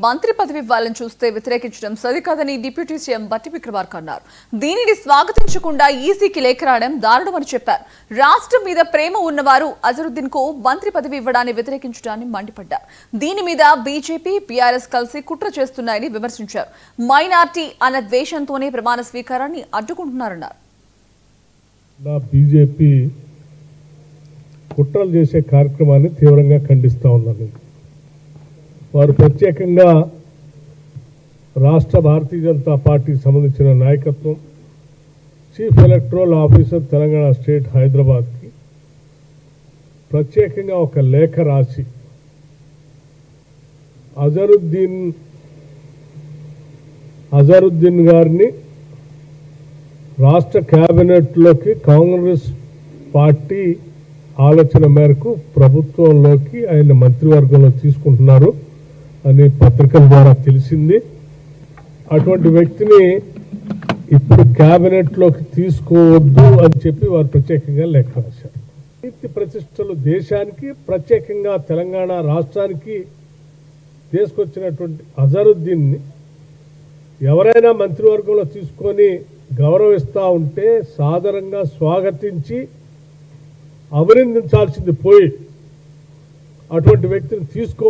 మంత్రి పదవి ఇవ్వాలని చూస్తే వ్యతిరేకించడం సరికాదని డిప్యూటీ సీఎం బట్టి విక్రమార్క అన్నారు. దీనిని స్వాగతించకుండా ఈసీకి లేఖ రాయడం దారుణమని చెప్పారు. రాష్ట్రం మీద ప్రేమ ఉన్నవారు అజరుద్దీన్ కు మంత్రి పదవి ఇవ్వడాన్ని వ్యతిరేకించడాన్ని మండిపడ్డారు. దీని మీద బీజేపీ, బీఆర్ఎస్ కలిసి కుట్ర చేస్తున్నాయని విమర్శించారు. మైనార్టీ అన్న ద్వేషంతోనే ప్రమాణ స్వీకారాన్ని అడ్డుకుంటున్నారన్నారు. బీజేపీ కుట్రలు చేసే కార్యక్రమాన్ని తీవ్రంగా ఖండిస్తూ ఉందని వారు ప్రత్యేకంగా రాష్ట్ర భారతీయ జనతా పార్టీకి సంబంధించిన నాయకత్వం, chief electoral officer Telangana state హైదరాబాద్కి ప్రత్యేకంగా ఒక లేఖ రాసి అజరుద్దీన్ గారిని రాష్ట్ర కేబినెట్లోకి కాంగ్రెస్ పార్టీ ఆలోచన మేరకు ప్రభుత్వంలోకి ఆయన మంత్రివర్గంలో తీసుకుంటున్నారు అని పత్రికల ద్వారా తెలిసింది. అటువంటి వ్యక్తిని ఇప్పుడు కేబినెట్లోకి తీసుకోవద్దు అని చెప్పి వారు ప్రత్యేకంగా లేఖ రాశారు. కీర్తి ప్రతిష్టలు దేశానికి, ప్రత్యేకంగా తెలంగాణ రాష్ట్రానికి తీసుకొచ్చినటువంటి అజరుద్దీన్ని ఎవరైనా మంత్రివర్గంలో తీసుకొని గౌరవిస్తూ ఉంటే సాదరంగా స్వాగతించి అభినందించాల్సింది పోయి అటువంటి వ్యక్తిని తీసుకో